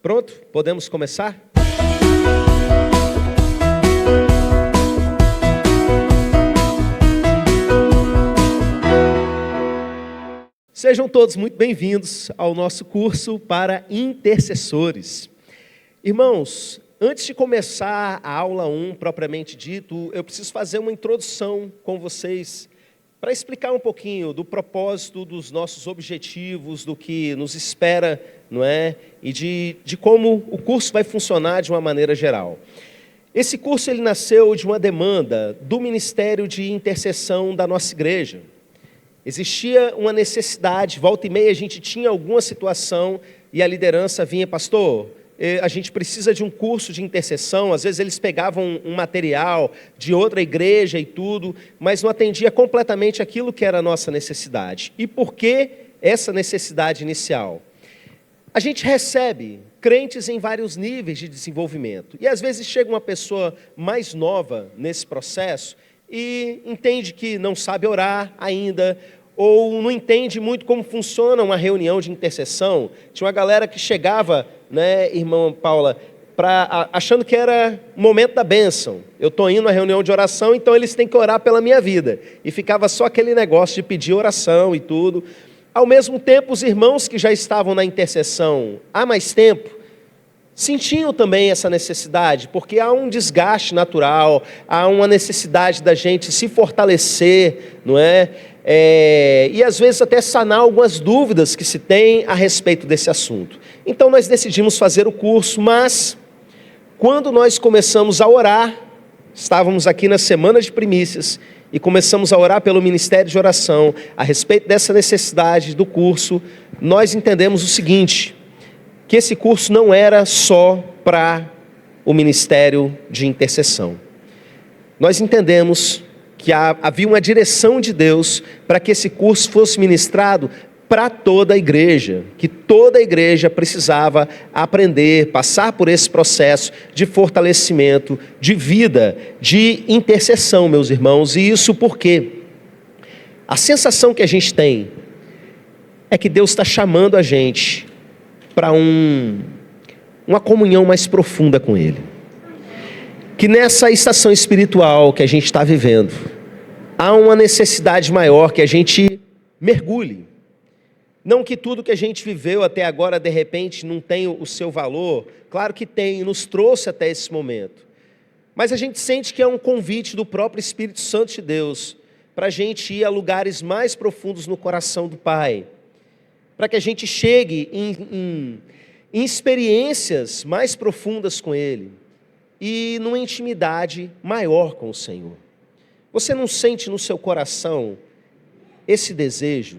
Pronto? Podemos começar? Sejam todos muito bem-vindos ao nosso curso para intercessores. Irmãos, antes de começar a aula 1 propriamente dito, eu preciso fazer uma introdução com vocês para explicar um pouquinho do propósito, dos nossos objetivos, do que nos espera, não é? E de como o curso vai funcionar de uma maneira geral. Esse curso ele nasceu de uma demanda do Ministério de Intercessão da nossa igreja. Existia uma necessidade, volta e meia a gente tinha alguma situação e a liderança vinha, pastor, a gente precisa de um curso de intercessão. Às vezes eles pegavam um material de outra igreja e tudo, mas não atendia completamente aquilo que era a nossa necessidade. E por que essa necessidade inicial? A gente recebe crentes em vários níveis de desenvolvimento. E às vezes chega uma pessoa mais nova nesse processo e entende que não sabe orar ainda, ou não entende muito como funciona uma reunião de intercessão. Tinha uma galera que chegava, né, irmã Paula, achando que era o momento da bênção. Eu estou indo à reunião de oração, então eles têm que orar pela minha vida. E ficava só aquele negócio de pedir oração e tudo. Ao mesmo tempo, os irmãos que já estavam na intercessão há mais tempo, sentiam também essa necessidade, porque há um desgaste natural, há uma necessidade da gente se fortalecer, não é? E às vezes até sanar algumas dúvidas que se tem a respeito desse assunto. Então nós decidimos fazer o curso, mas quando nós começamos a orar, estávamos aqui na semana de primícias e começamos a orar pelo Ministério de Oração a respeito dessa necessidade do curso, nós entendemos o seguinte, que esse curso não era só para o Ministério de Intercessão. Nós entendemos que havia uma direção de Deus para que esse curso fosse ministrado para toda a igreja, que toda a igreja precisava aprender, passar por esse processo de fortalecimento, de vida, de intercessão, meus irmãos. E isso porque a sensação que a gente tem é que Deus está chamando a gente para uma comunhão mais profunda com Ele. Que nessa estação espiritual que a gente está vivendo, há uma necessidade maior que a gente mergulhe. Não que tudo que a gente viveu até agora, de repente, não tenha o seu valor. Claro que tem, nos trouxe até esse momento. Mas a gente sente que é um convite do próprio Espírito Santo de Deus para a gente ir a lugares mais profundos no coração do Pai. Para que a gente chegue em experiências mais profundas com Ele. E numa intimidade maior com o Senhor. Você não sente no seu coração esse desejo?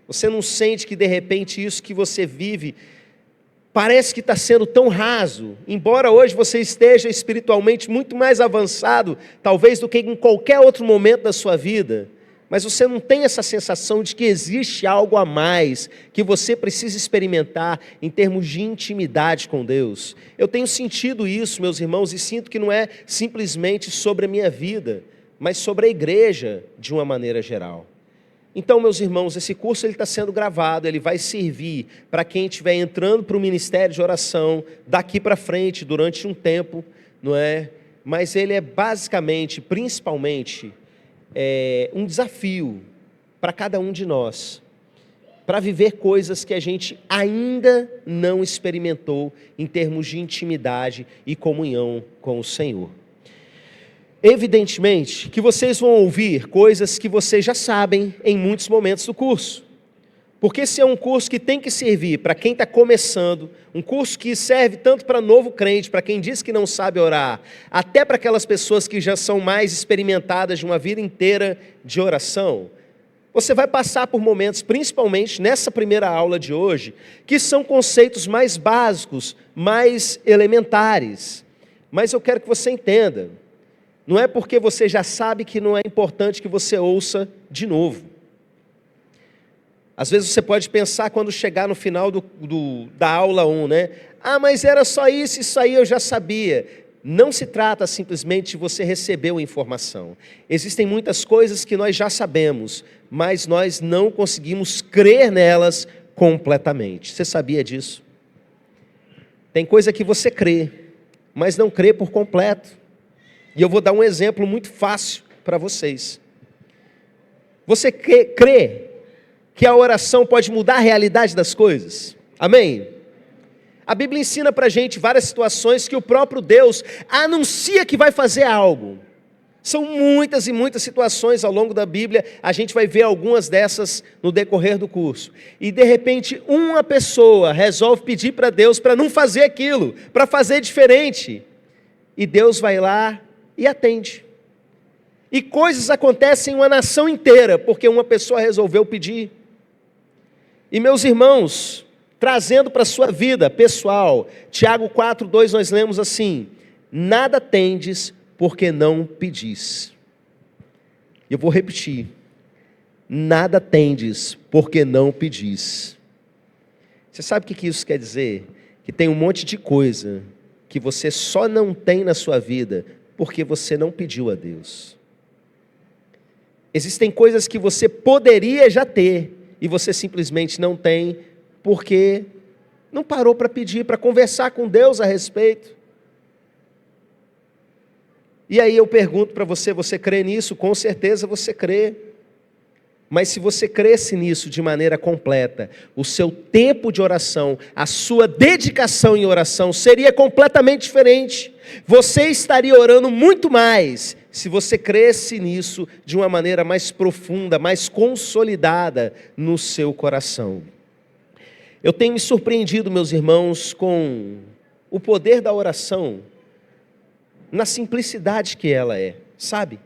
Você não sente que de repente isso que você vive parece que está sendo tão raso? Embora hoje você esteja espiritualmente muito mais avançado, talvez do que em qualquer outro momento da sua vida, mas você não tem essa sensação de que existe algo a mais que você precisa experimentar em termos de intimidade com Deus. Eu tenho sentido isso, meus irmãos, e sinto que não é simplesmente sobre a minha vida, mas sobre a igreja de uma maneira geral. Então, meus irmãos, esse curso está sendo gravado, ele vai servir para quem estiver entrando para o Ministério de Oração daqui para frente, durante um tempo, não é? Mas ele é basicamente, principalmente, um desafio para cada um de nós, para viver coisas que a gente ainda não experimentou em termos de intimidade e comunhão com o Senhor. Evidentemente que vocês vão ouvir coisas que vocês já sabem em muitos momentos do curso, porque esse é um curso que tem que servir para quem está começando, um curso que serve tanto para novo crente, para quem diz que não sabe orar, até para aquelas pessoas que já são mais experimentadas de uma vida inteira de oração. Você vai passar por momentos, principalmente nessa primeira aula de hoje, que são conceitos mais básicos, mais elementares. Mas eu quero que você entenda, não é porque você já sabe que não é importante que você ouça de novo. Às vezes você pode pensar quando chegar no final da aula 1, né? Ah, mas era só isso aí eu já sabia. Não se trata simplesmente de você receber uma informação. Existem muitas coisas que nós já sabemos, mas nós não conseguimos crer nelas completamente. Você sabia disso? Tem coisa que você crê, mas não crê por completo. E eu vou dar um exemplo muito fácil para vocês. Você crê que a oração pode mudar a realidade das coisas? Amém? A Bíblia ensina para a gente várias situações que o próprio Deus anuncia que vai fazer algo. São muitas e muitas situações ao longo da Bíblia, a gente vai ver algumas dessas no decorrer do curso. E de repente uma pessoa resolve pedir para Deus para não fazer aquilo, para fazer diferente. E Deus vai lá e atende. E coisas acontecem em uma nação inteira, porque uma pessoa resolveu pedir. E meus irmãos, trazendo para a sua vida pessoal, Tiago 4:2 nós lemos assim: nada tendes porque não pedis. Eu vou repetir: nada tendes porque não pedis. Você sabe o que isso quer dizer? Que tem um monte de coisa que você só não tem na sua vida porque você não pediu a Deus. Existem coisas que você poderia já ter e você simplesmente não tem porque não parou para pedir, para conversar com Deus a respeito. E aí eu pergunto para você, você crê nisso? Com certeza você crê. Mas se você cresce nisso de maneira completa, o seu tempo de oração, a sua dedicação em oração seria completamente diferente. Você estaria orando muito mais se você cresce nisso de uma maneira mais profunda, mais consolidada no seu coração. Eu tenho me surpreendido, meus irmãos, com o poder da oração, na simplicidade que ela é, sabe?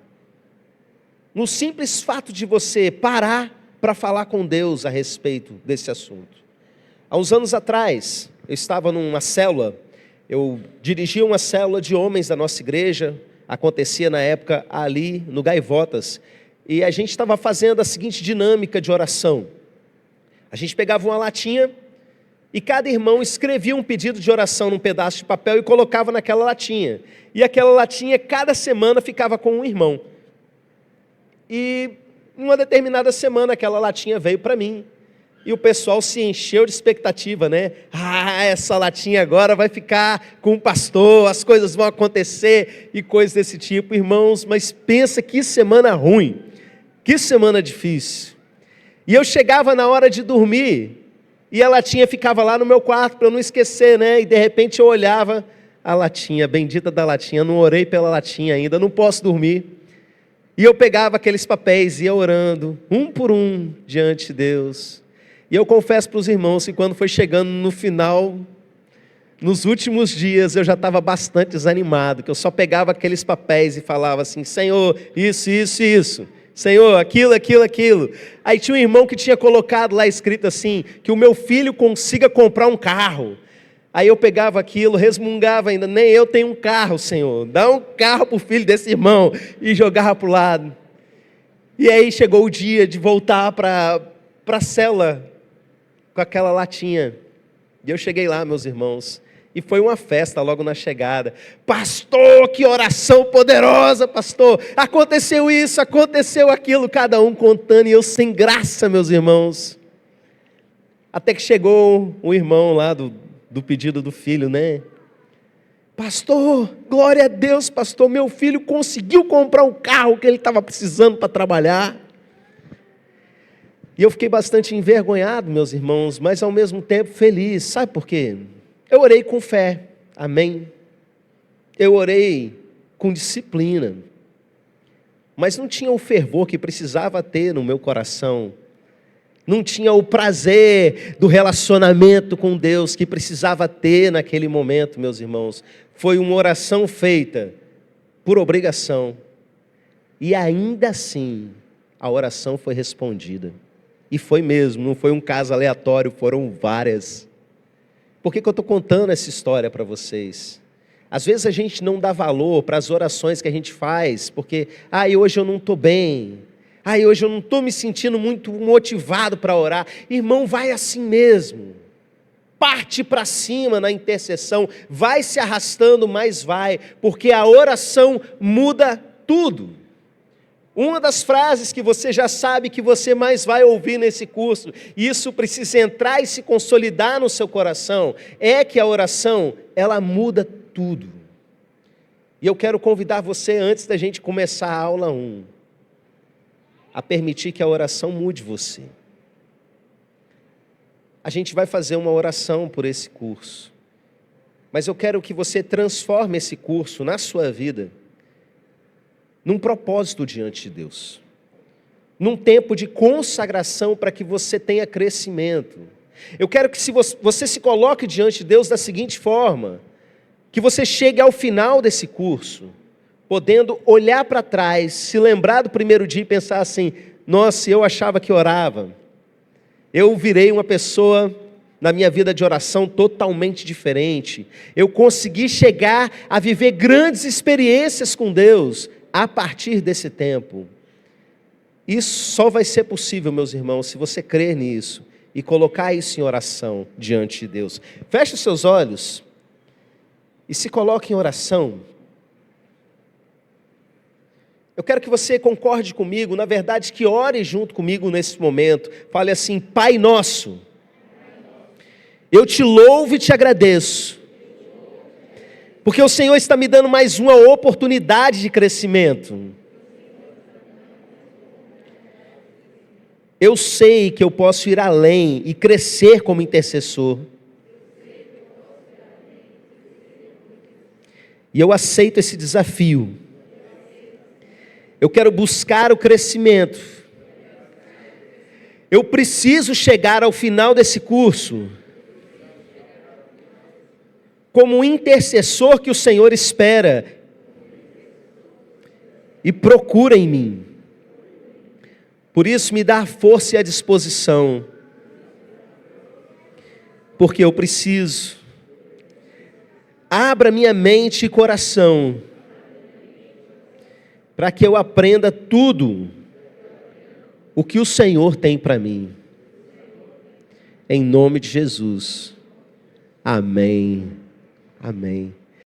No simples fato de você parar para falar com Deus a respeito desse assunto. Há uns anos atrás, eu estava numa célula, eu dirigia uma célula de homens da nossa igreja, acontecia na época ali no Gaivotas, e a gente estava fazendo a seguinte dinâmica de oração. A gente pegava uma latinha e cada irmão escrevia um pedido de oração num pedaço de papel e colocava naquela latinha. E aquela latinha, cada semana, ficava com um irmão. E em uma determinada semana aquela latinha veio para mim. E o pessoal se encheu de expectativa, né? Essa latinha agora vai ficar com o pastor, as coisas vão acontecer e coisas desse tipo. Irmãos, mas pensa que semana ruim, que semana difícil. E eu chegava na hora de dormir e a latinha ficava lá no meu quarto para eu não esquecer, né? E de repente eu olhava a latinha, bendita da latinha, não orei pela latinha ainda, não posso dormir. E eu pegava aqueles papéis e ia orando, um por um, diante de Deus. E eu confesso para os irmãos que quando foi chegando no final, nos últimos dias, eu já estava bastante desanimado, que eu só pegava aqueles papéis e falava assim: Senhor, isso, isso, isso. Senhor, aquilo, aquilo, aquilo. Aí tinha um irmão que tinha colocado lá escrito assim: que o meu filho consiga comprar um carro. Aí eu pegava aquilo, resmungava ainda: nem eu tenho um carro, Senhor, dá um carro para o filho desse irmão, e jogava para o lado. E aí chegou o dia de voltar para a cela, com aquela latinha, e eu cheguei lá, meus irmãos, e foi uma festa logo na chegada. Pastor, que oração poderosa, pastor, aconteceu isso, aconteceu aquilo, cada um contando, e eu sem graça, meus irmãos. Até que chegou um irmão lá do pedido do filho, né? Pastor, glória a Deus, pastor, meu filho conseguiu comprar um carro que ele estava precisando para trabalhar. E eu fiquei bastante envergonhado, meus irmãos, mas ao mesmo tempo feliz. Sabe por quê? Eu orei com fé, amém? Eu orei com disciplina, mas não tinha o fervor que precisava ter no meu coração. Não tinha o prazer do relacionamento com Deus que precisava ter naquele momento, meus irmãos. Foi uma oração feita por obrigação. E ainda assim, a oração foi respondida. E foi mesmo, não foi um caso aleatório, foram várias. Por que eu estou contando essa história para vocês? Às vezes a gente não dá valor para as orações que a gente faz, porque, hoje eu não estou bem. Hoje eu não estou me sentindo muito motivado para orar. Irmão, vai assim mesmo. Parte para cima na intercessão. Vai se arrastando, mas vai. Porque a oração muda tudo. Uma das frases que você já sabe que você mais vai ouvir nesse curso, e isso precisa entrar e se consolidar no seu coração, é que a oração, ela muda tudo. E eu quero convidar você, antes da gente começar a aula 1, a permitir que a oração mude você. A gente vai fazer uma oração por esse curso, mas eu quero que você transforme esse curso na sua vida num propósito diante de Deus, num tempo de consagração para que você tenha crescimento. Eu quero que você se coloque diante de Deus da seguinte forma, que você chegue ao final desse curso, podendo olhar para trás, se lembrar do primeiro dia e pensar assim, nossa, eu achava que orava, eu virei uma pessoa na minha vida de oração totalmente diferente, eu consegui chegar a viver grandes experiências com Deus, a partir desse tempo. Isso só vai ser possível, meus irmãos, se você crer nisso e colocar isso em oração diante de Deus. Feche os seus olhos e se coloque em oração. Eu quero que você concorde comigo, na verdade que ore junto comigo nesse momento. Fale assim, Pai nosso, eu te louvo e te agradeço, porque o Senhor está me dando mais uma oportunidade de crescimento. Eu sei que eu posso ir além e crescer como intercessor. E eu aceito esse desafio. Eu quero buscar o crescimento. Eu preciso chegar ao final desse curso como um intercessor que o Senhor espera e procura em mim. Por isso me dá a força e a disposição, porque eu preciso. Abra minha mente e coração, para que eu aprenda tudo o que o Senhor tem para mim. Em nome de Jesus. Amém. Amém.